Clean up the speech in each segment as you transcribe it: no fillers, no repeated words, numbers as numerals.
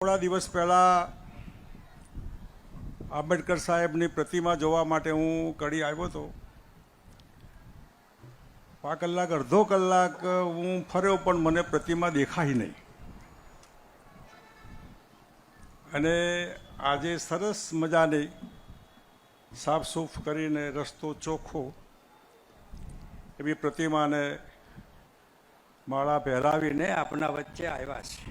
થોડા દિવસ પહેલાં આંબેડકર સાહેબની પ્રતિમા જોવા માટે હું કડી આવ્યો હતો. 5 કલાક અડધો કલાક હું ફર્યો પણ મને પ્રતિમા દેખાઈ નહીં. અને આજે સરસ મજાની સાફસૂફ કરીને રસ્તો ચોખ્ખો એવી પ્રતિમાને માળા પહેરાવીને આપણા વચ્ચે આવ્યા છે.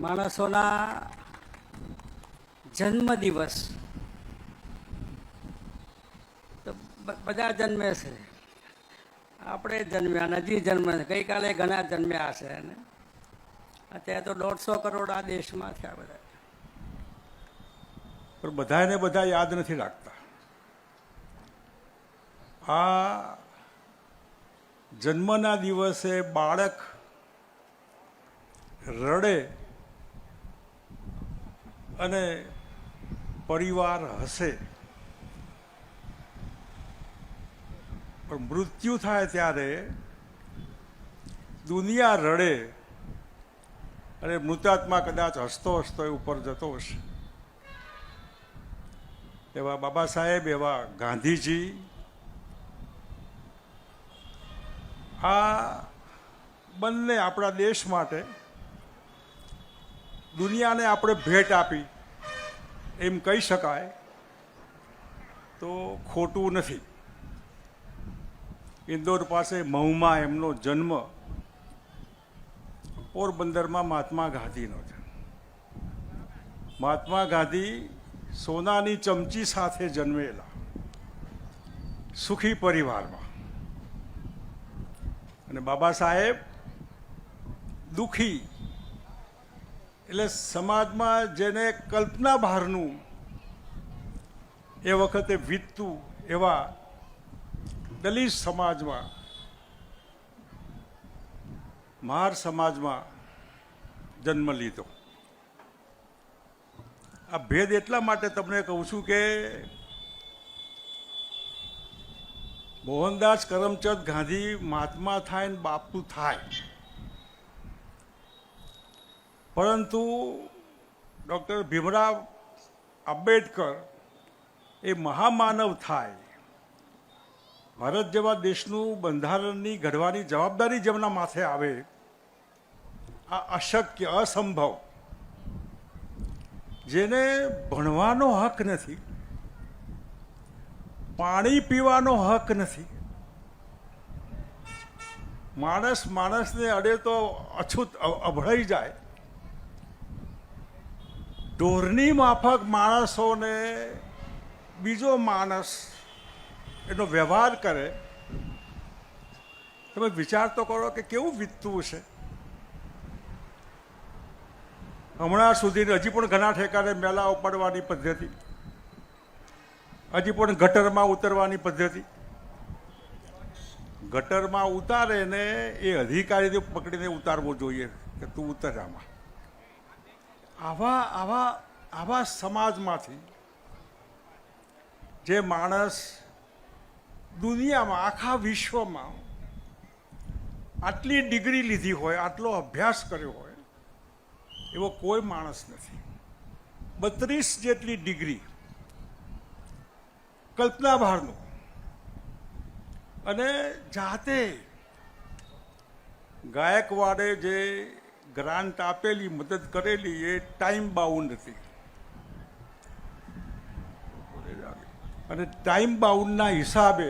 માણસોના જન્મદિવસ તો બધા જન્મે છે. આપણે જન્મ્યા, નજી જન્મે, ગઈકાલે ઘણા જન્મ્યા હશે. અને અત્યારે તો 150 કરોડ આ દેશમાં થયા બધા. પણ બધાને બધા યાદ નથી રાખતા. આ જન્મના દિવસે બાળક રડે અને પરિવાર હસે, પણ મૃત્યુ થાય ત્યારે દુનિયા રડે અને મૃતાત્મા કદાચ હસતો હસતો ઉપર જતો હશે. એવા બાબા સાહેબ, એવા ગાંધીજી, આ બંને આપણા દેશ માટે દુનિયાને આપણે ભેટ આપી એમ કહી શકાય તો ખોટું નથી. ઇન્દોર પાસે મહુમાં એમનો જન્મ, પોરબંદરમાં મહાત્મા ગાંધીનો છે. મહાત્મા ગાંધી સોનાની ચમચી સાથે જન્મેલા, સુખી પરિવારમાં, અને બાબા સાહેબ દુઃખી, એટલે સમાજમાં જેને કલ્પના બહારનું એ વખતે વીતતું એવા દલિત સમાજમાં, મહાર સમાજમાં જન્મ લીધો. આ ભેદ એટલા માટે તમને કહું છું કે મોહનદાસ કરમચંદ ગાંધી મહાત્મા થાય ને બાપુ થાય, પરંતુ ડૉક્ટર ભીમરાવ આંબેડકર એ મહામાનવ થાય, ભારત જેવા દેશનું બંધારણની ઘડવાની જવાબદારી જેમના માથે આવે, આ અશક્ય, અસંભવ, જેને ભણવાનો હક નથી, પાણી પીવાનો હક નથી, માણસને અડે તો અછૂત અભળાઈ જાય, ઢોરની માફક માણસોને બીજો માણસ એનો વ્યવહાર કરે. તમે વિચાર તો કરો કે કેવું વીતતું છે. હમણાં સુધી હજી પણ ઘણા ઠેકાણે મેલા ઉપાડવાની પદ્ધતિ, હજી પણ ગટરમાં ઉતરવાની પદ્ધતિ. ગટરમાં ઉતારે ને એ અધિકારીને પકડીને ઉતારવો જોઈએ કે તું ઉતર આમાં. આવા સમાજમાંથી જે માણસ દુનિયામાં, આખા વિશ્વમાં આટલી ડિગ્રી લીધી હોય, આટલો અભ્યાસ કર્યો હોય, એવો કોઈ માણસ નથી. 32 જેટલી ડિગ્રી, કલ્પના બહારનું, અને જાતે ગાયકવાડે જે ગ્રાન્ટ આપેલી, મદદ કરેલી, એ ટાઈમ બાઉન્ડ હતી. અને ટાઈમ બાઉન્ડના હિસાબે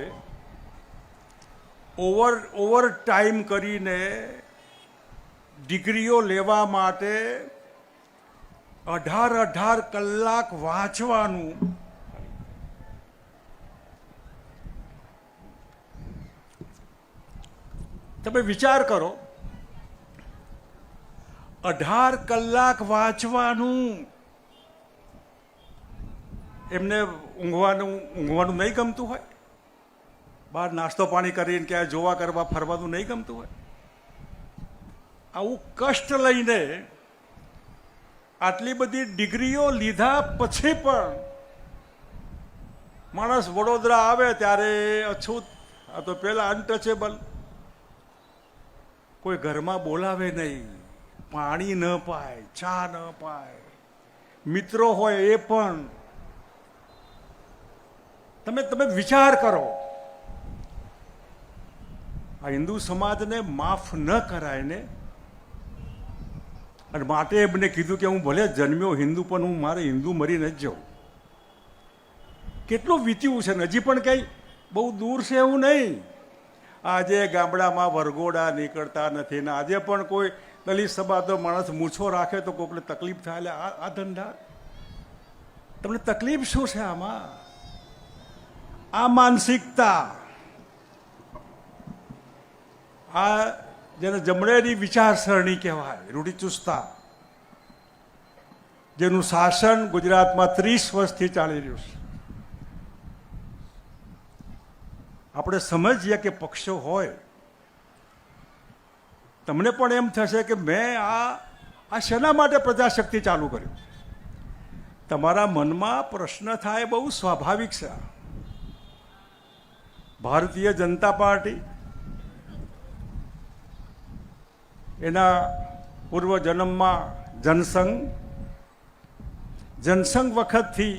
ઓવર ટાઈમ કરીને ડિગ્રીઓ લેવા માટે 18 કલાક વાંચવાનું. તમે વિચાર કરો, 18 કલાક વાંચવાનું. એમને ઊંઘવાનું નહીં ગમતું હોય, બહાર નાસ્તો પાણી કરીને ક્યાંય જોવા કરવા ફરવાનું નહીં ગમતું હોય, આવું કષ્ટ લઈને આટલી બધી ડિગ્રીઓ લીધા પછી પણ માણસ વડોદરા આવે ત્યારે અછૂત, આ તો પેલા અનટચેબલ, કોઈ ઘરમાં બોલાવે નહીં, પાણી ન પાય, ચા ન પાય, મિત્રો હોય એ પણ. તમે વિચાર કરો, આ હિન્દુ સમાજને માફ ન કરાય ને. અને માટે એમને કીધું કે હું ભલે જન્મ્યો હિન્દુ પણ હું મારે હિન્દુ મરી નથી જાઉં. કેટલું વીત્યું છે ને, હજી પણ કંઈ બહુ દૂર છે એવું નહીં. આજે ગામડામાં વરઘોડા નીકળતા નથી ને આજે પણ કોઈ દલિત સમાજનો માણસ મૂછો રાખે તો કોઈને તકલીફ થાય. એટલે આ ધંધા, તમને તકલીફ શું છે આમાં? આ માનસિકતા, આ જેને જમણેરી વિચારસરણી કહેવાય, રૂઢિચુસ્તતા, જેનું શાસન ગુજરાતમાં 30 વર્ષથી ચાલી રહ્યું છે. આપણે સમજીએ કે પક્ષો હોય, તમને પણ એમ થશે કે મેં આ શેના માટે પ્રજાશક્તિ ચાલુ કર્યું. તમારા મનમાં પ્રશ્ન થાય, બહુ સ્વાભાવિક છે. ભારતીય જનતા પાર્ટી એના પૂર્વ જન્મમાં જનસંઘ વખતથી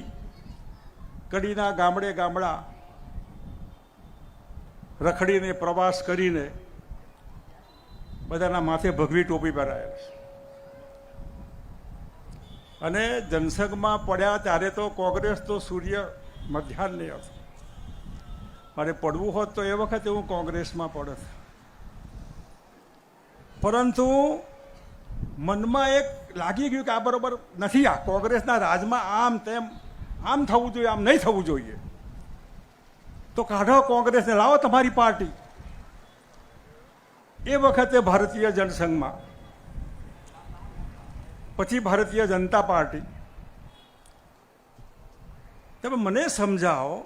કડીના ગામડા રખડીને પ્રવાસ કરીને બધાના માથે ભગવી ટોપી પહેરાયેલ છે. અને જનસંઘમાં પડ્યા ત્યારે તો કોંગ્રેસ તો સૂર્ય મધ્યાહ્નની હતો. મારે પડવું હોત તો એ વખતે હું કોંગ્રેસમાં પડત. પરંતુ મનમાં એક લાગી ગયું કે આ બરોબર નથી. આ કોંગ્રેસના રાજમાં આમ તેમ આમ થવું જોઈએ, આમ નહીં થવું જોઈએ. તો કાઢો કોંગ્રેસને, લાવો તમારી પાર્ટી. એ વખતે ભારતીય જનસંઘમાં, પછી ભારતીય જનતા પાર્ટી. તમે મને સમજાવો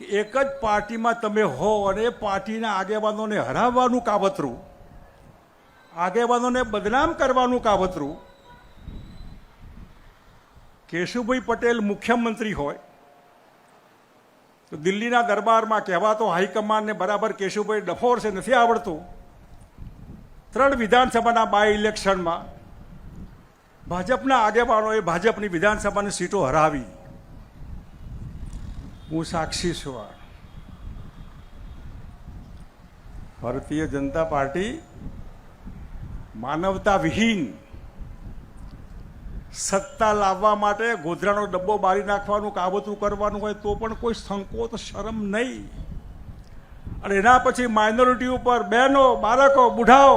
કે એક જ પાર્ટીમાં તમે હો અને એ પાર્ટીના આગેવાનોને હરાવવાનું કાવતરું, આગેવાનોને બદનામ કરવાનું કાવતરું. કેશુભાઈ પટેલ મુખ્યમંત્રી હોય તો દિલ્હીના દરબારમાં કહેવાતો હાઈકમાન્ડને બરાબર કેશુભાઈ ડફોર છે, નથી આવડતું. 3 વિધાનસભાના બાય ઇલેક્શનમાં ભાજપના આગેવાનોએ ભાજપની વિધાનસભાની સીટો હરાવી. હું સાક્ષી છું. ભારતીય જનતા પાર્ટી માનવતા વિહીન સત્તા લાવવા માટે ગોધરાનો ડબ્બો બારી નાખવાનું કાવતરું કરવાનું હોય તો પણ કોઈ સંકોચ શરમ નહીં. અને એના પછી માઇનોરિટી ઉપર બહેનો, બાળકો, બુઢાઓ,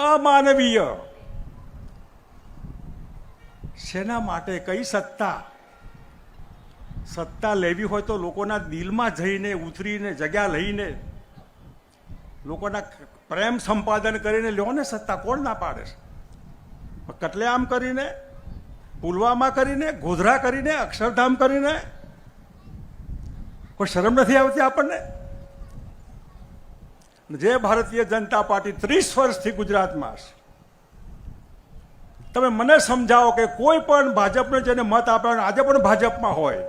અમાનવીય. શેના માટે? કઈ સત્તા? સત્તા લેવી હોય તો લોકોના દિલમાં જઈને ઉતરીને જગ્યા લઈને લોકોના પ્રેમ સંપાદન કરીને લ્યો ને સત્તા. કોણ ના પાડે છે? કતલેઆમ કરીને, પુલવામા કરીને, ગોધરા કરીને, અક્ષરધામ કરીને કોઈ શરમ નથી આવતી આપણને? જે ભારતીય જનતા પાર્ટી 30 વર્ષથી ગુજરાતમાં છે, તમે મને સમજાવો કે કોઈ પણ ભાજપને જેને મત આપ્યો આજે પણ ભાજપમાં હોય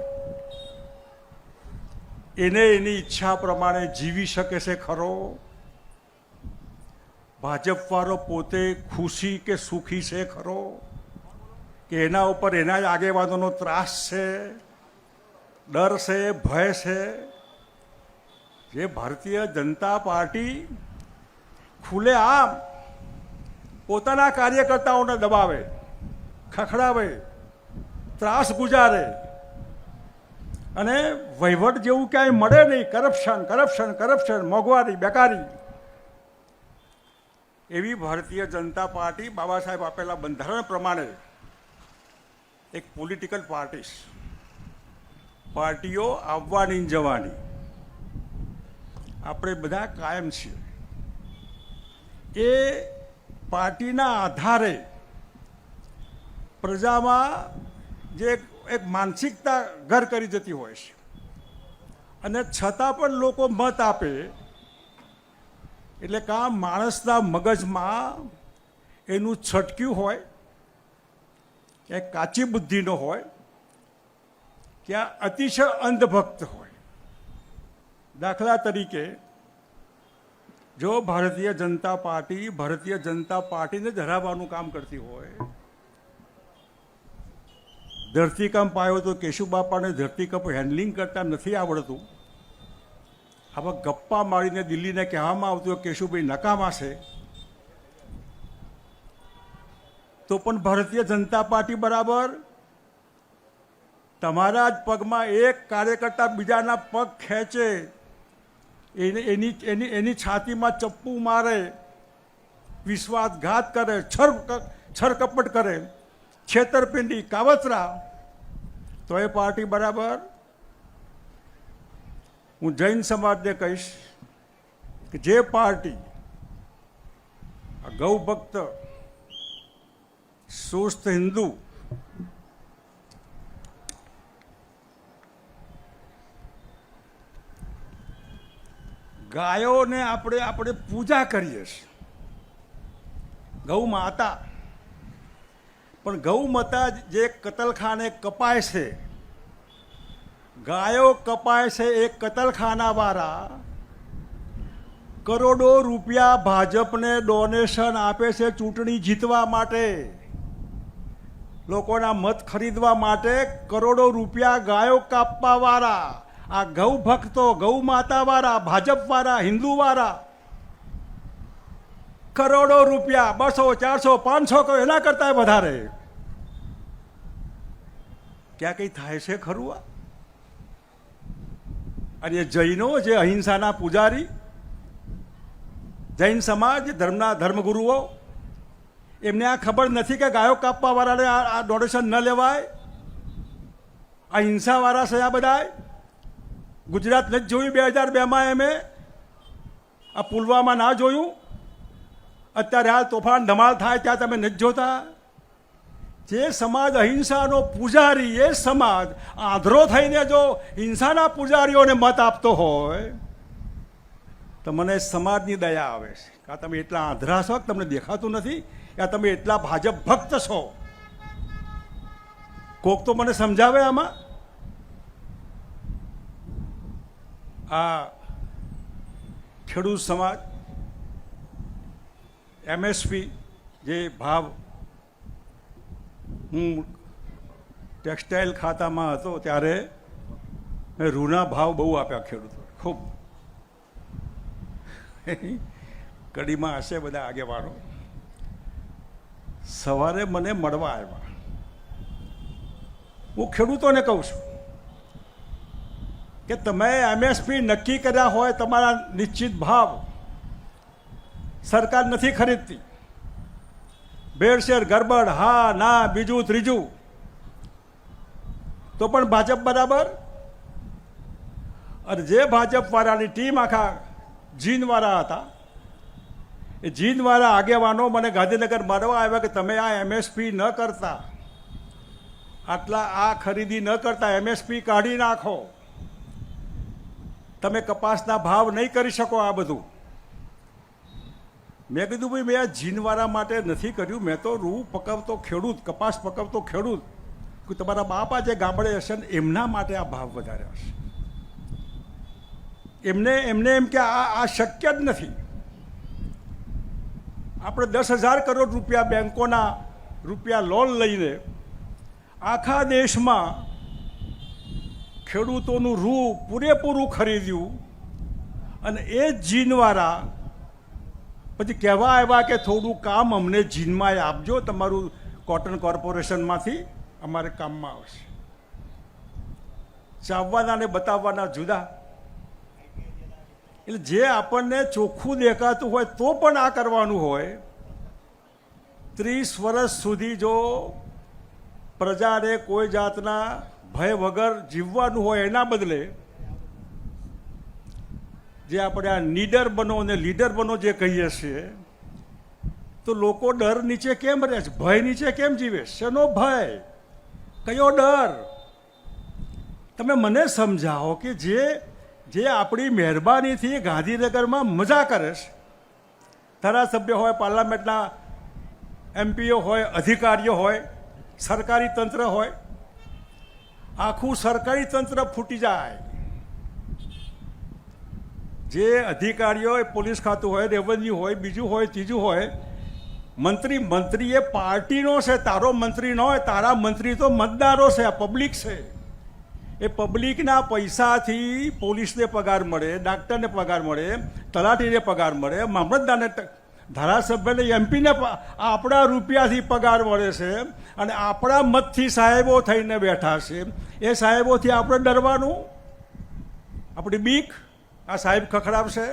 એને એની ઈચ્છા પ્રમાણે જીવી શકે છે ખરો? ભાજપવાળો પોતે ખુશી કે સુખી છે ખરો? કે એના ઉપર એના જ આગેવાનોનો ત્રાસ છે, ડર છે, ભય છે? જે ભારતીય જનતા પાર્ટી ખુલ્લેઆમ પોતાના કાર્યકર્તાઓને દબાવે, ખખડાવે, ત્રાસ ગુજારે અને વહીવટ જેવું ક્યાંય મળે નહીં, કરપ્શન, મોંઘવારી, બેકારી. એવી ભારતીય જનતા પાર્ટી બાબા સાહેબ આપેલા બંધારણ પ્રમાણે એક પોલિટિકલ પાર્ટી. પાર્ટીઓ આવવાની જવાની, આપણે બધા કાયમ છીએ. એ પાર્ટીના આધારે પ્રજામાં જે એક માનસિકતા ઘર કરી જતી હોય છે અને છતાં પણ લોકો મત આપે. એટલે કે આ માણસના મગજમાં એનું છટક્યું હોય, કે કાચી બુદ્ધિનો હોય, કે અતિશય અંધભક્ત હોય. દાખલા તરીકે જો ભારતીય જનતા પાર્ટીને જ હરાવવાનું કામ કરતી હોય, ધરતીકંપ આવ્યો તો કેશુબાપાને ધરતીકંપ હેન્ડલિંગ કરતા નથી આવડતું, આવા ગપ્પા મારીને દિલ્હીને કહેવામાં આવતું કેશુભાઈ નકામા છે, તો પણ ભારતીય જનતા પાર્ટી બરાબર તમારા જ પગમાં એક કાર્યકર્તા બીજાના પગ ખેંચે, એની છાતીમાં ચપ્પુ મારે, વિશ્વાસઘાત કરે, છરકપટ કરે, છેતરપિંડી, કાવતરા, તો એ પાર્ટી બરાબર? હું જૈન સમાજને કહીશ કે જે પાર્ટી ગૌ ભક્ત, સુસ્ત હિન્દુ, ગાયોને આપણે પૂજા કરીએ છીએ, ગૌ માતા, પણ ગૌ માતા જે કતલખાને કપાય છે, ગાયો કપાય છે, એ કતલખાનાવાળા કરોડો રૂપિયા ભાજપને ડોનેશન આપે છે ચૂંટણી જીતવા માટે, લોકોના મત ખરીદવા માટે કરોડો રૂપિયા ગાયો કાપવાવાળા, આ ગૌ ભક્તો, ગૌ માતાવાળા, ભાજપવાળા, હિન્દુવાળા કરોડો રૂપિયા, 200, 400, 500 કહો, એના કરતા વધારે. ક્યાં કંઈ થાય છે ખરું? અને એ જૈનો, જે અહિંસાના પૂજારી, જૈન સમાજ, ધર્મગુરુઓ, એમને આ ખબર નથી કે ગાયો કાપવા વાળાને આ ડોનેશન ન લેવાય? આ હિંસાવાળા છે આ બધા. ગુજરાત નથી જોયું 2002માં? એમે આ પુલવામા ના જોયું? અત્યારે હાલ તોફાન ધમાલ થાય ત્યાં તમે નથી જોતા? જે સમાજ અહિંસાનો પૂજારી, એ સમાજ આંધળો થઈને જો હિંસાના પૂજારીઓને મત આપતો હોય તો મને સમાજની દયા આવે છે. કે તમે એટલા આંધળા છો કે તમને દેખાતું નથી? કે તમે એટલા ભાજપ ભક્ત છો? કોક તો મને સમજાવે આમાં. આ ખેડૂત સમાજ MSP જે ભાવ, હું ટેક્સટાઇલ ખાતામાં હતો ત્યારે મેં રૂના ભાવ બહુ આપ્યા ખેડૂતો, ખૂબ. કડીમાં હશે બધા આગેવાનો. સવારે મને મળવા આવ્યા. હું ખેડૂતોને કહું છું કે તમે MSP નક્કી કર્યા હોય, તમારા નિશ્ચિત ભાવ સરકાર નથી ખરીદતી, ભેળસેળ, ગરબડ, હા ના, બીજું ત્રીજું, તો પણ ભાજપ બરાબર? અને જે ભાજપવાળાની ટીમ આખા જીનવાળા હતા, એ જીનવાળા આગેવાનો મને ગાંધીનગર મળવા આવ્યા કે તમે આ MSP ન કરતા, આટલા આ ખરીદી ન કરતા, MSP કાઢી નાખો, તમે કપાસના ભાવ નહીં કરી શકો આ બધું. મેં કીધું ભાઈ મેં આ જીનવાળા માટે નથી કર્યું, મેં તો રૂ પકવતો ખેડૂત, કપાસ પકવતો ખેડૂત, તમારા બાપા જે ગામડે હશે ને એમના માટે આ ભાવ વધારે હશે. એમને એમ કે આ શક્ય જ નથી. આપણે 10,000 કરોડ રૂપિયા બેંકોના રૂપિયા લોન લઈને આખા દેશમાં ખેડૂતોનું રૂ પૂરેપૂરું ખરીદ્યું, અને એ જ જીનવાળા પછી કહેવા આવ્યા કે થોડું કામ અમને જીનમાં આપજો, તમારું કોટન કોર્પોરેશનમાંથી અમારે કામમાં આવશે. ચાવવાના ને બતાવવાના જુદા. એટલે જે આપણને ચોખ્ખું દેખાતું હોય તો પણ આ કરવાનું હોય. 30 વર્ષ સુધી જો પ્રજાને કોઈ જાતના ભય વગર જીવવાનું હોય, એના બદલે જે આપણે આ નીડર બનો અને લીડર બનો જે કહીએ છીએ, તો લોકો ડર નીચે કેમ રહે છે? ભય નીચે કેમ જીવે? શેનો ભય? કયો ડર? તમે મને સમજાવો કે જે આપણી મહેરબાનીથી ગાંધીનગરમાં મજા કરે છે, ધારાસભ્ય હોય, પાર્લામેન્ટના MPઓ હોય, અધિકારીઓ હોય, સરકારી તંત્ર હોય, આખું સરકારી તંત્ર ફૂટી જાય. જે અધિકારીઓ પોલીસ ખાતું હોય, રેવન્યુ હોય, બીજું હોય, ત્રીજું હોય, મંત્રી એ પાર્ટીનો છે, તારો મંત્રી ન હોય. તારા મંત્રી તો મતદારો છે, આ પબ્લિક છે. એ પબ્લિકના પૈસાથી પોલીસને પગાર મળે, ડાક્ટરને પગાર મળે, તલાટીને પગાર મળે, મામલતદારને, ધારાસભ્યને, એમપીને આપણા રૂપિયાથી પગાર મળે છે. અને આપણા મતથી સાહેબો થઈને બેઠા છે. એ સાહેબોથી આપણે ડરવાનું? આપણી બીક આ સાહેબ ખખડાવશે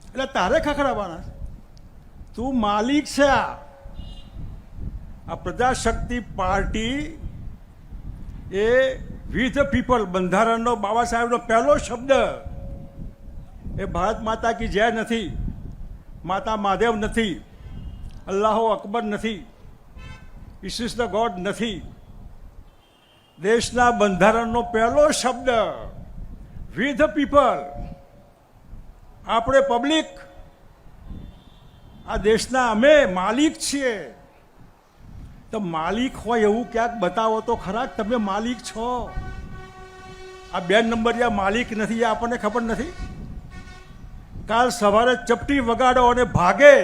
એટલે તારે ખખડાવવાના. તું માલિક છે. આ પ્રજાશક્તિ પાર્ટી એ વી ધ પીપલ, બંધારણનો બાબા સાહેબનો પહેલો શબ્દ એ ભારત માતા કી જય નથી, માતા મહાદેવ નથી, અલ્લાહો અકબર નથી, ઇસ ધ ગોડ નથી. દેશના બંધારણનો પહેલો શબ્દ વી ધ પીપલ, આપણે પબ્લિક, આ દેશના અમે માલિક છીએ. તો માલિક હોય એવું ક્યાંક બતાવો તો ખરા તમે માલિક છો. આ 2 નંબરિયા માલિક નથી, એ આપણને ખબર નથી. કાલ સવારે ચપટી વગાડો અને ભાગે,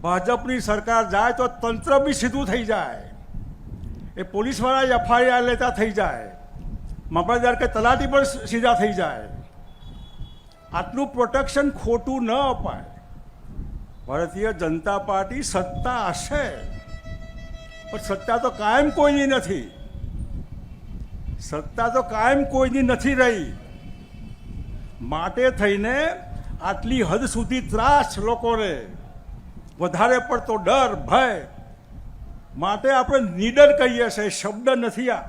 ભાજપની સરકાર જાય તો તંત્ર બી સીધું થઈ જાય. એ પોલીસવાળા એફઆઈઆર લેતા થઈ જાય, મામલતદાર કે તલાટી પણ સીધા થઈ જાય. આટલું પ્રોટેક્શન ખોટું ન અપાય. ભારતીય જનતા પાર્ટી સત્તા હશે, પણ સત્તા તો કાયમ કોઈની નથી. સત્તા તો કાયમ કોઈની નથી રહી. માટે થઈને આટલી હદ સુધી ત્રાસ લોકોને, વધારે પડતો ડર, ભય. માટે આપણે નીડર કહીએ છીએ, શબ્દ નથી. આ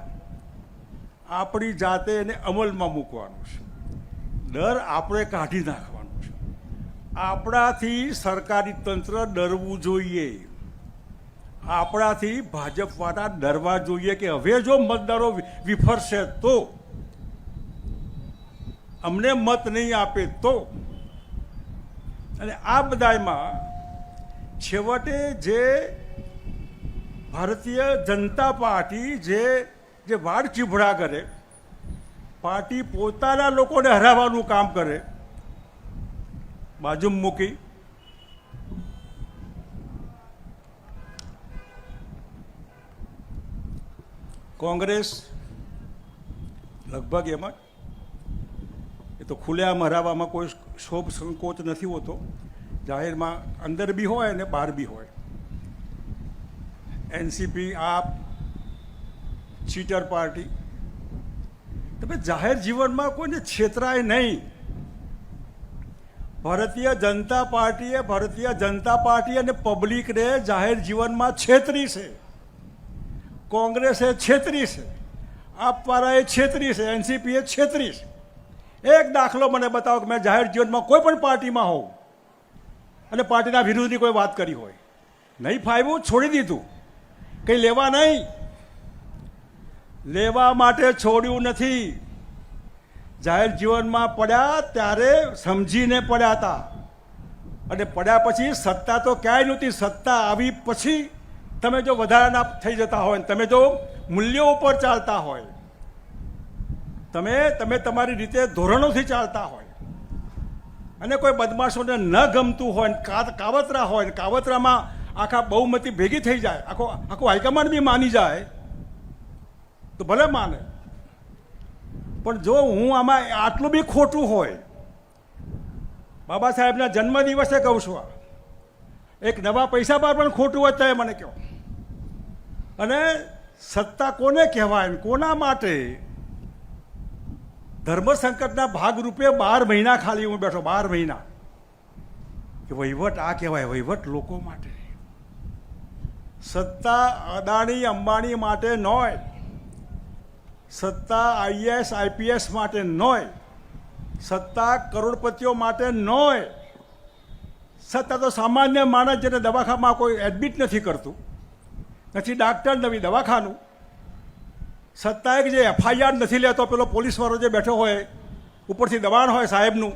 આપણી જાતે એને અમલમાં મૂકવાનું છે. ડર આપણે કાઢી નાખવાનું છે. આપણાથી સરકારી તંત્ર ડરવું જોઈએ. આપણાથી ભાજપવાળા ડરવા જોઈએ કે હવે જો મતદારો વિફરશે તો, અમને મત નહીં આપે તો. અને આ બધામાં છેવટે જે ભારતીય જનતા પાર્ટી જે વાડ ચીભડા કરે, પાર્ટી પોતાના લોકોને હરાવવાનું કામ કરે, બાજુમાં મૂકી કોંગ્રેસ લગભગ એમાં એ તો ખુલ્લેઆમ હરાવવામાં કોઈ શોભ સંકોચ નથી હોતો. જાહેરમાં અંદર બી હોય અને બહાર બી હોય. એનસીપી, આપ, ચીટર પાર્ટી. તમે જાહેર જીવનમાં કોઈને છેતરાય નહીં. ભારતીય જનતા પાર્ટી અને પબ્લિકને જાહેર જીવનમાં છેતરી છે. કોંગ્રેસે છેતરી છે, આપવાળાએ છેતરી છે, એનસીપીએ છેતરી છે. એક દાખલો મને બતાવો કે મેં જાહેર જીવનમાં કોઈ પણ પાર્ટીમાં હોઉં અને પાર્ટીના વિરુદ્ધની કોઈ વાત કરી હોય. નહીં ફાવ્યું, છોડી દીધું. કંઈ લેવા નહીં, લેવા માટે છોડ્યું નથી. જાહેર જીવનમાં પડ્યા ત્યારે સમજીને પડ્યા હતા, અને પડ્યા પછી સત્તા તો ક્યાંય નહોતી. સત્તા આવી પછી તમે જો વધારાના થઈ જતા હોય, તમે જો મૂલ્યો ઉપર ચાલતા હોય, તમે તમારી રીતે ધોરણોથી ચાલતા હોય, અને કોઈ બદમાશોને ન ગમતું હોય, કાવતરા હોય, કાવતરામાં આખા બહુમતી ભેગી થઈ જાય, આખું હાઈકમાન્ડ બી માની જાય તો ભલે માને. પણ જો હું આમાં આટલું બી ખોટું હોય, બાબા સાહેબના જન્મદિવસે કહું છું, એક નવા પૈસા પર પણ ખોટું હોય તો મને કહો. અને સત્તા કોને કહેવાય, કોના માટે? ધર્મ સંકટના ભાગરૂપે 12 મહિના ખાલી હું બેઠો, 12 મહિના કે વહીવટ આ કહેવાય. વહીવટ લોકો માટે. સત્તા અદાણી અંબાણી માટે ન હોય, સત્તા આઈએએસ આઈપીએસ માટે ન હોય, સત્તા કરોડપતિઓ માટે ન હોય. સત્તા તો સામાન્ય માણસ જેને દવાખાનામાં કોઈ એડમિટ નથી કરતું, નથી ડાક્ટર, નવી દવાખાનું. સત્તા એક જે એફઆઈઆર નથી લેતો, પેલો પોલીસવાળો જે બેઠો હોય, ઉપરથી દબાણ હોય સાહેબનું.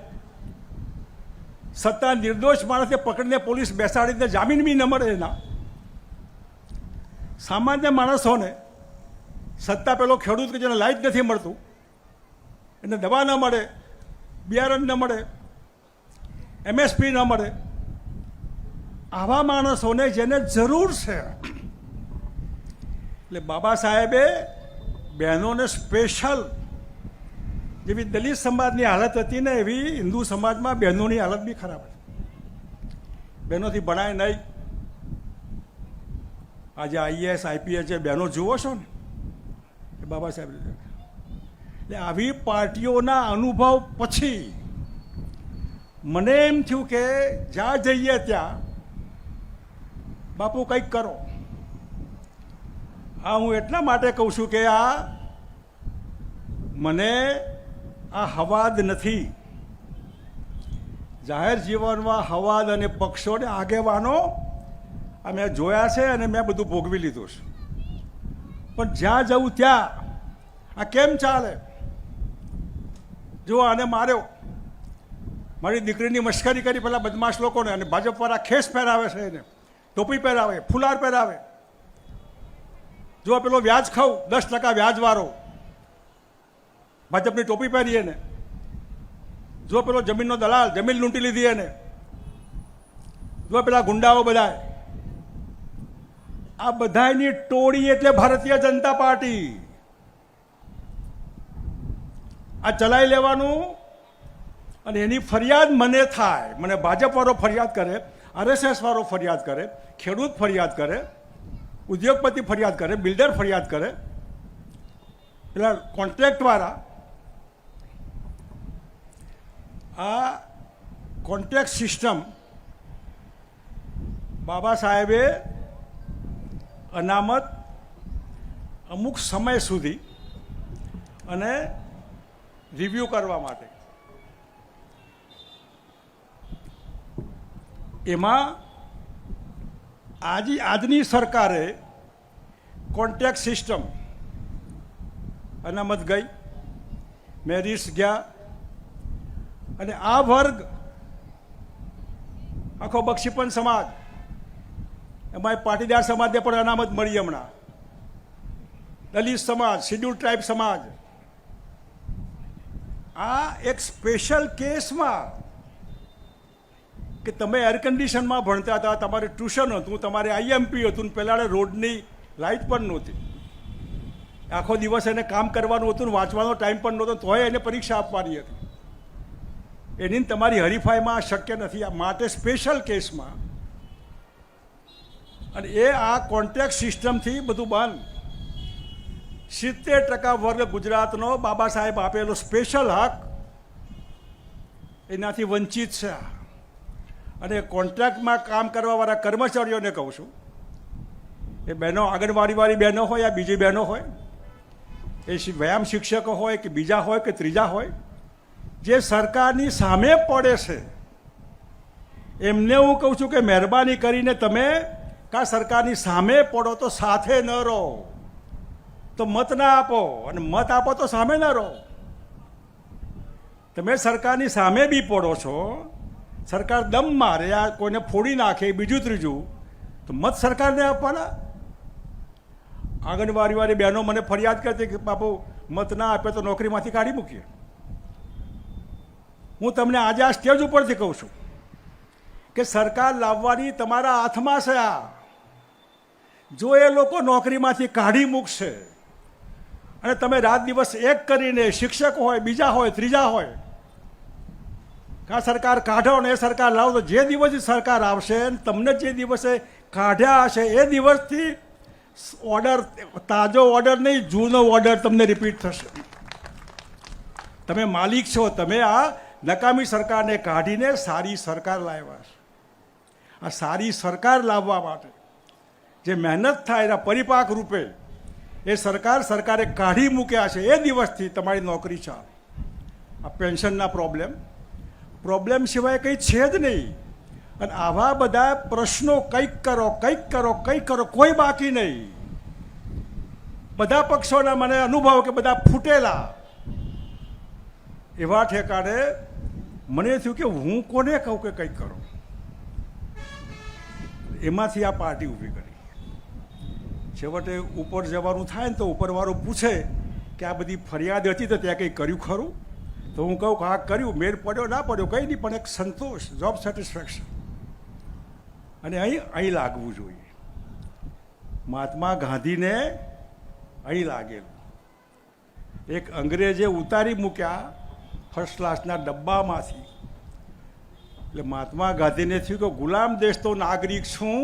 સત્તા નિર્દોષ માણસને પકડીને પોલીસ બેસાડીને જામીન બી ન મળે એના. સામાન્ય માણસોને સત્તા પેલો ખેડૂત કે જેને લાઈટ નથી મળતું, એને દવા ન મળે, બિયારણ ન મળે, MSP ન મળે. આવા માણસોને જેને જરૂર છે, એટલે બાબા સાહેબે બહેનોને સ્પેશિયલ, જેવી દલિત સમાજની હાલત હતી ને એવી હિન્દુ સમાજમાં બહેનોની હાલત બી ખરાબ હતી. બહેનોથી ભણાય નહીં. આજે IAS IPS જે બહેનો જુઓ છો ને એ બાબા સાહેબ, એટલે આવી પાર્ટીઓના અનુભવ પછી મને એમ થયું કે જ્યાં જઈએ ત્યાં બાપુ કંઈક કરો. આ હું એટલા માટે કહું છું કે આ મને આ હવાદ નથી. જાહેર જીવનમાં હવાદ અને પક્ષોને આગેવાનો આ મેં જોયા છે અને મેં બધું ભોગવી લીધું છે. પણ જ્યાં જવું ત્યાં આ કેમ ચાલે? જો આને માર્યો, મારી દીકરીની મશ્કરી કરી પેલા બદમાશ લોકોને, અને ભાજપવાળા ખેસ પહેરાવે છે, એને ટોપી પહેરાવે, ફુલાર પહેરાવે. જો પેલો વ્યાજ ખાવ 10% વ્યાજવાળો ભાજપની ટોપી પહેરી એને. જો પેલો જમીનનો દલાલ, જમીન લૂંટી લીધી એને. જો પેલા ગુંડાઓ બધા, આ બધાની ટોળી એટલે ભારતીય જનતા પાર્ટી. આ ચલાવી લેવાનું. અને એની ફરિયાદ મને થાય, મને ભાજપવાળો ફરિયાદ કરે, RSS વાળો ફરિયાદ કરે, ખેડૂત ફરિયાદ કરે, ઉદ્યોગપતિ ફરિયાદ કરે, બિલ્ડર ફરિયાદ કરે, પેલા કોન્ટ્રાક્ટવાળા. આ કોન્ટ્રાક્ટ સિસ્ટમ બાબા સાહેબે અનામત અમુક સમય સુધી અને રિવ્યૂ કરવા માટે, એમાં આજની સરકારે કોન્ટ્રાક્ટ સિસ્ટમ અનામત ગઈ, મેરિટ્સ ગયા, અને આ વર્ગ આખો બક્ષીપંચ સમાજ, એમાં પાટીદાર સમાજને પણ અનામત મળી. હમણાં દલિત સમાજ, શિડ્યુલ ટ્રાઇબ સમાજ, આ એક સ્પેશિયલ કેસમાં કે તમે એર કન્ડિશનમાં ભણતા હતા, તમારે ટ્યુશન હતું, તમારે IMP હતું, પહેલાં રોડની લાઇટ પણ નહોતી, આખો દિવસ એને કામ કરવાનું હતું, વાંચવાનો ટાઈમ પણ નહોતો, તોય એને પરીક્ષા આપવાની હતી. એની તમારી હરીફાઈમાં શક્ય નથી. આ માટે સ્પેશિયલ કેસમાં, અને એ આ કોન્ટ્રાક્ટ સિસ્ટમથી બધું બંધ. 70% વર્ગ ગુજરાતનો બાબા સાહેબ આપેલો સ્પેશિયલ હક એનાથી વંચિત છે. અને કોન્ટ્રાક્ટમાં કામ કરવાવાળા કર્મચારીઓને કહું છું, એ બહેનો આંગણવાડીવાળી બહેનો હોય યા બીજી બહેનો હોય, એ વ્યાયામ શિક્ષકો હોય કે બીજા હોય કે ત્રીજા હોય, જે સરકારની સામે પડે છે, એમને હું કહું છું કે મહેરબાની કરીને તમે કા સરકારની સામે પડો તો સાથે ન રહો, તો મત ના આપો, અને મત આપો તો સામે ન રહો. તમે સરકારની સામે બી પડો છો, સરકાર દમ મારે, આ કોઈને ફોડી નાખે, બીજું ત્રીજું, તો મત સરકારને આપવાના. આંગણવાડીવાળી બહેનો મને ફરિયાદ કરતી કે બાપુ મત ના આપે તો નોકરીમાંથી કાઢી મૂકીએ. હું તમને આજે આ સ્ટેજ ઉપરથી કહું છું કે સરકાર લાવવાની તમારા હાથમાં છે. આ જો એ લોકો નોકરીમાંથી કાઢી મૂકશે અને તમે રાત દિવસ એક કરીને, શિક્ષક હોય, બીજા હોય, ત્રીજા હોય, કા સરકાર કાઢો ને એ સરકાર લાવો, તો જે દિવસથી સરકાર આવશે, તમને જે દિવસે કાઢ્યા હશે એ દિવસથી ઓર્ડર, તાજો ઓર્ડર નહીં, જૂનો ઓર્ડર તમને રિપીટ થશે. તમે માલિક છો. તમે આ નકામી સરકારને કાઢીને સારી સરકાર લાવ્યા છે. આ સારી સરકાર લાવવા માટે જે મહેનત થાય એના પરિપાક રૂપે એ સરકારે કાઢી મૂક્યા છે, એ દિવસથી તમારી નોકરી ચાલે. આ પેન્શનના પ્રોબ્લેમ સિવાય કંઈ છે જ નહીં. અને આવા બધા પ્રશ્નો કંઈક કરો, કંઈક કરો, કંઈક કરો, કોઈ બાકી નહીં. બધા પક્ષોના મને અનુભવ કે બધા ફૂટેલા. એવા ઠેકાણે મને થયું કે હું કોને કહું કે કંઈક કરો. એમાંથી આ પાર્ટી ઊભી કરી. છેવટે ઉપર જવાનું થાય ને તો ઉપરવાળો પૂછે કે આ બધી ફરિયાદ હતી તો ત્યાં કંઈ કર્યું ખરું? તો તો હું કહું કે હા કર્યું, મેળ પડ્યો ના પડ્યો કંઈ નહીં, પણ એક સંતોષ, જોબ સેટિસ્ફેક્શન, અને અહીં લાગવું જોઈએ. મહાત્મા ગાંધીને અહીં લાગેલું. એક અંગ્રેજે ઉતારી મૂક્યા ફર્સ્ટ ક્લાસના ડબ્બામાંથી, એટલે મહાત્મા ગાંધીને થયું કે ગુલામ દેશ તો નાગરિક છું,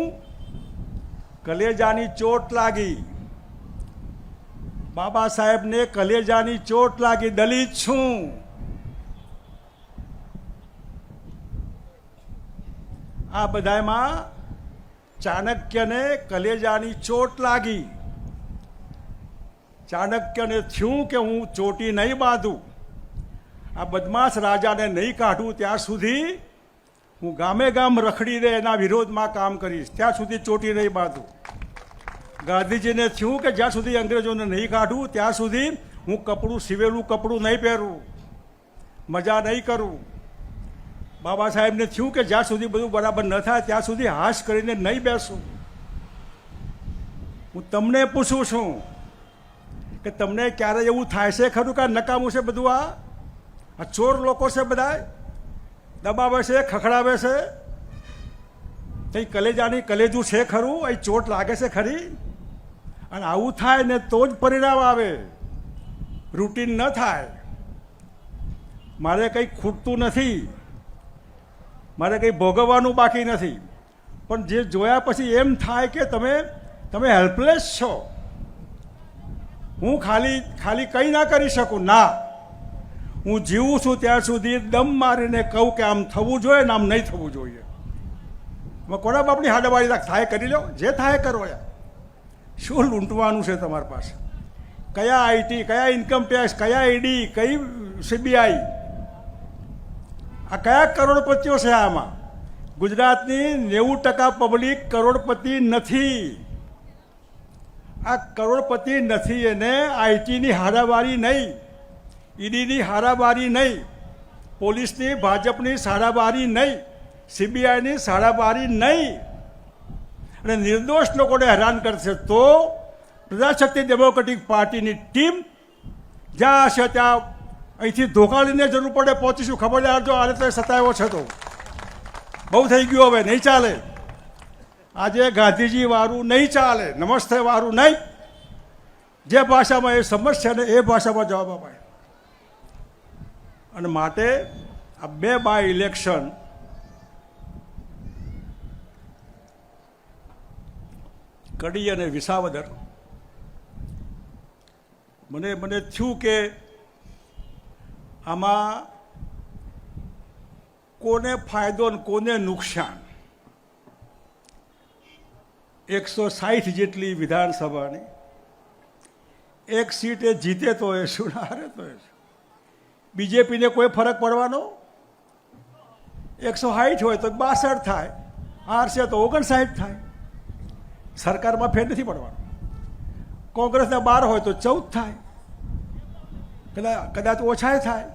કલેજાની ચોટ લાગી. બાબા સાહેબને કલેજાની ચોટ લાગી, દલિત છું. આ બધામાં ચાણક્યને કલેજાની ચોટ લાગી. ચાણક્યને થયું કે હું ચોટી નહીં બાંધું, આ બદમાશ રાજાને નહીં કાઢું ત્યાં સુધી હું ગામે ગામ રખડીને એના વિરોધમાં કામ કરીશ, ત્યાં સુધી ચોટી નહીં બાંધું. ગાંધીજીને થયું કે જ્યાં સુધી અંગ્રેજોને નહીં કાઢું ત્યાં સુધી હું કપડું, સીવેલું કપડું નહીં પહેરું, મજા નહીં કરું. બાબા સાહેબને થયું કે જ્યાં સુધી બધું બરાબર ન થાય ત્યાં સુધી હાશ કરીને નહીં બેસું. હું તમને પૂછું છું કે તમને ક્યારે એવું થાય છે ખરું કે નકામું છે બધું? આ ચોર લોકો છે, બધા દબાવે છે, ખખડાવે છે, કંઈ કલેજું છે ખરું? અહીં ચોટ લાગે છે ખરી? અને આવું થાય ને તો જ પરિણામ આવે, રૂટીન ન થાય. મારે કંઈ ખૂટતું નથી, મારે કંઈ ભોગવવાનું બાકી નથી, પણ જે જોયા પછી એમ થાય કે તમે હેલ્પલેસ છો. હું ખાલી કંઈ ના કરી શકું. ના, હું જીવું છું ત્યાં સુધી દમ મારીને કહું કે આમ થવું જોઈએ ને આમ નહીં થવું જોઈએ. કોના બાપની હાડાવાળી થાય કરી લો, જે થાય કરો. યાર શું લૂંટવાનું છે તમારી પાસે? કયા આઈટી, કયા ઇન્કમ ટેક્સ, કયા ઈડી, કઈ સીબીઆઈ, આ કયા કરોડપતિઓ છે? આમાં ગુજરાતની 90% પબ્લિક કરોડપતિ નથી. આ કરોડપતિ નથી એને આઈટીની હારાબારી નહીં, ઈડીની હારાબારી નહીં, પોલીસની ભાજપની સારાબારી નહીં, સીબીઆઈની સારાબારી નહીં, અને નિર્દોષ લોકોને હેરાન કરશે. તો પ્રજાશક્તિ ડેમોક્રેટિક પાર્ટીની ટીમ જ્યાં હશે ત્યાં અહીંથી ધોકાડીને જરૂર પડે પહોંચીશું. ખબરદાર જો આ રીતે સતાવ્યો છે તો બહુ થઈ ગયું, હવે નહીં ચાલે. આજે ગાંધીજી વાળું નહીં ચાલે, નમસ્તે વાળું નહીં. જે ભાષામાં એ સમસ્યા ને એ ભાષામાં જવાબ અપાય. અને માટે આ 2 બાય ઇલેક્શન કડી અને વિસાવદર, મને થયું કે આમાં કોને ફાયદો ને કોને નુકસાન. 160 જેટલી વિધાનસભાની, એક સીટ એ જીતે તો એ શું, હારે તો એ શું. બીજેપીને કોઈ ફરક પડવાનો? 160 હોય તો 62 થાય, હારશે તો 59 થાય, સરકારમાં ફેર નથી પડવાનો. કોંગ્રેસના 12 હોય તો 14 થાય, કદાચ ઓછાય થાય.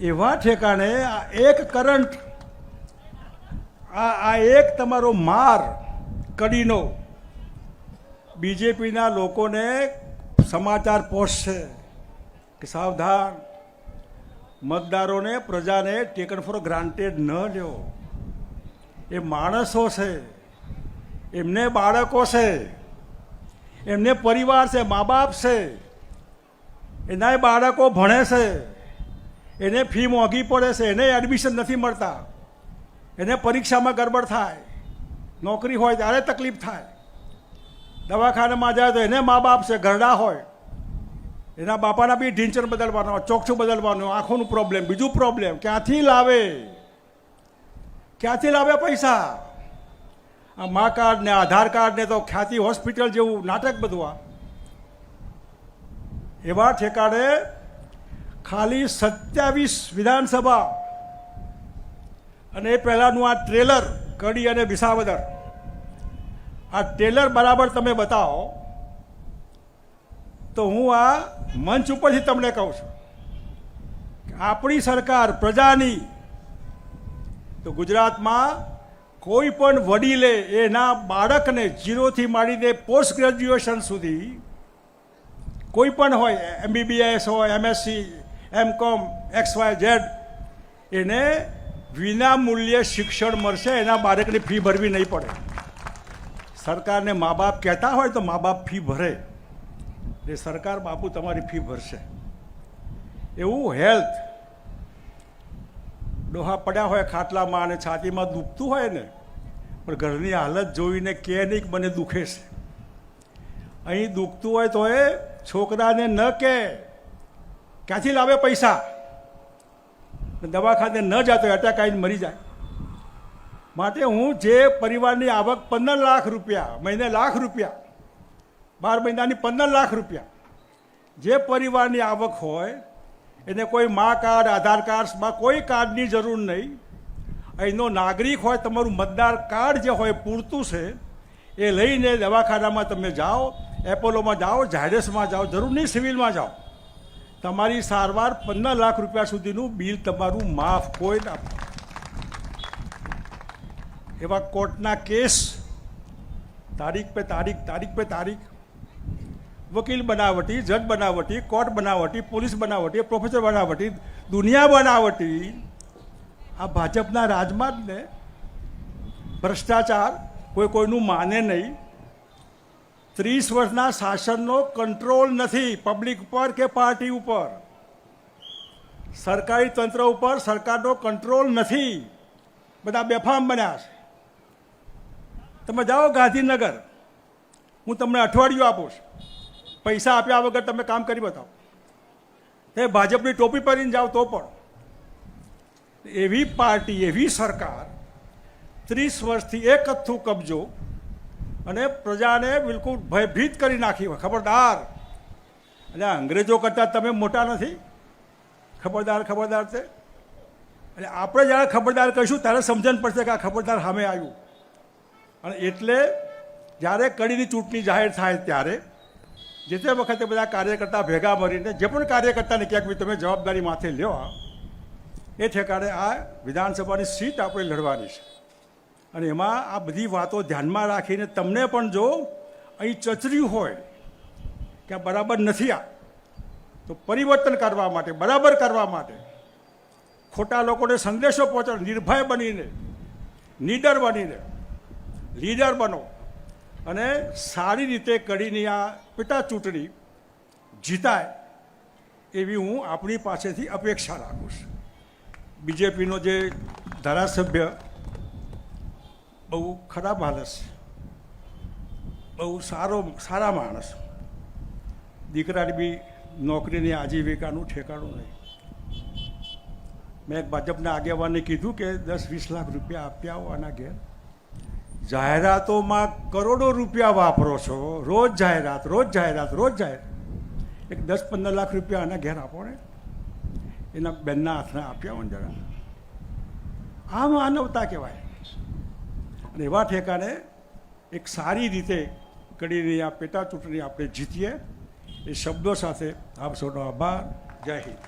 એવા ઠેકાણે આ એક કરંટ, આ એક તમારો માર કડીનો બીજેપીના લોકોને સમાચાર પહોંચશે કે સાવધાન, મતદારોને, પ્રજાને ટેકન ફોર ગ્રાન્ટેડ ન લ્યો. એ માણસો છે, એમને બાળકો છે, એમને પરિવાર છે, મા બાપ છે, એના બાળકો ભણે છે, એને ફી મોંઘી પડે છે, એને એડમિશન નથી મળતા, એને પરીક્ષામાં ગડબડ થાય, નોકરી હોય ત્યારે તકલીફ થાય, દવાખાનામાં જાય તો એને મા બાપ છે, ઘરડા હોય, એના બાપાના બી ઢીંચણ બદલવાનો, ચોકઠું બદલવાનું, આંખોનું પ્રોબ્લેમ, બીજું પ્રોબ્લેમ. ક્યાંથી લાવે પૈસા? આ મા કાર્ડ ને આધાર કાર્ડ ને તો ખ્યાતિ હોસ્પિટલ જેવું નાટક બધું. આ એવા ઠેકાણે ખાલી 27 વિધાનસભા અને એ પહેલાંનું આ ટ્રેલર કડી અને વિસાવદર, આ ટ્રેલર બરાબર તમે બતાવો તો હું આ મંચ ઉપરથી તમને કહું છું કે આપણી સરકાર પ્રજાની, તો ગુજરાતમાં કોઈ પણ વડીલે એના બાળકને 0થી માંડીને પોસ્ટ ગ્રેજ્યુએશન સુધી કોઈ પણ હોય, MBBS હોય, MSc, MCOM XYZ એને વિના મૂલ્યે શિક્ષણ મળશે, એના બાળકની ફી ભરવી નહીં પડે. સરકારને મા બાપ કહેતા હોય તો મા બાપ ફી ભરે, એ સરકાર બાપુ તમારી ફી ભરશે. એવું હેલ્થ, ડોહા પડ્યા હોય ખાટલામાં અને છાતીમાં દુખતું હોય ને, પણ ઘરની હાલત જોઈને કે નહીં મને દુખે છે. અહીં દુખતું હોય તો એ છોકરાને ન કે ક્યાંથી લાવે પૈસા, દવાખાને ન જતો એટેક આવીને મરી જાય. માટે હું જે પરિવારની આવક 15 લાખ રૂપિયા, મહિને લાખ રૂપિયા, 12 મહિનાની 15 લાખ રૂપિયા, જે પરિવારની આવક હોય એને કોઈ મા કાર્ડ, આધાર કાર્ડમાં કોઈ કાર્ડની જરૂર નહીં. અહીંનો નાગરિક હોય, તમારું મતદાર કાર્ડ જે હોય પૂરતું છે, એ લઈને દવાખાનામાં તમે જાઓ, એપોલોમાં જાઓ, ઝાયડસમાં જાઓ, જરૂર નહીં સિવિલમાં જાઓ, તમારી સારવાર 15 લાખ રૂપિયા સુધીનું બિલ તમારું માફ. કોઈ ના એવા કોર્ટના કેસ તારીખ પે તારીખ, વકીલ બનાવટી, જજ બનાવટી, કોર્ટ બનાવટી, પોલીસ બનાવટી, પ્રોફેસર બનાવટી, દુનિયા બનાવટી. આ ભાજપના રાજમાં જ ને ભ્રષ્ટાચાર, કોઈ કોઈનું માને નહીં. 30 વર્ષના શાસનનો કંટ્રોલ નથી પબ્લિક ઉપર કે પાર્ટી ઉપર, સરકારી તંત્ર ઉપર સરકારનો કંટ્રોલ નથી. બધા બેફામ બન્યા છે. તમે જાઓ ગાંધીનગર, હું તમને અઠવાડિયું આપું છું, પૈસા આપ્યા વગર તમે કામ કરી બતાવો. તે ભાજપની ટોપી પહેરીને જાઓ તો પણ. એવી પાર્ટી, એવી સરકાર, 30 વર્ષથી એક કથ્થું કબજો અને પ્રજાને બિલકુલ ભયભીત કરી નાખી હોય. ખબરદાર, એટલે અંગ્રેજો કરતાં તમે મોટા નથી. ખબરદાર છે. એટલે આપણે જ્યારે ખબરદાર કહીશું ત્યારે સમજણ પડશે કે આ ખબરદાર સામે આવ્યું. અને એટલે જ્યારે કડીની ચૂંટણી જાહેર થાય ત્યારે જે તે વખતે બધા કાર્યકર્તા ભેગા મળીને, જે પણ કાર્યકર્તાને ક્યાંક બી તમે જવાબદારી માથે લ્યો, એ ઠેકાણે આ વિધાનસભાની સીટ આપણે લડવાની છે. અને એમાં આ બધી વાતો ધ્યાનમાં રાખીને તમને પણ જો અહીં ચચર્યું હોય કે આ બરાબર નથી, આ તો પરિવર્તન કરવા માટે, બરાબર કરવા માટે, ખોટા લોકોને સંદેશો પહોંચાડો, નિર્ભય બનીને, નીડર બનીને લીડર બનો અને સારી રીતે કડીની આ પેટા ચૂંટણી જીતાય એવી હું આપણી પાસેથી અપેક્ષા રાખું છું. બીજેપીનો જે ધારાસભ્ય બહુ ખરાબ માણસ, બહુ સારા માણસ, દીકરાની બી નોકરીની આજીવિકાનું ઠેકાણું નહીં. મેં એક ભાજપના આગેવાનને કીધું કે 10-20 લાખ રૂપિયા આપ્યા આવો આના ઘેર. જાહેરાતોમાં કરોડો રૂપિયા વાપરો છો, રોજ જાહેરાત. એક 10-15 લાખ રૂપિયા આના ઘેર આપો ને, એના બેનના હાથના આપ્યા હોય જરા. આ માનવતા કહેવાય. અને એવા ઠેકાને એક સારી રીતે કડીની આ પેટા ચૂંટણી આપણે જીતીએ એ શબ્દો સાથે આપ સૌનો આભાર. જય હિન્દ.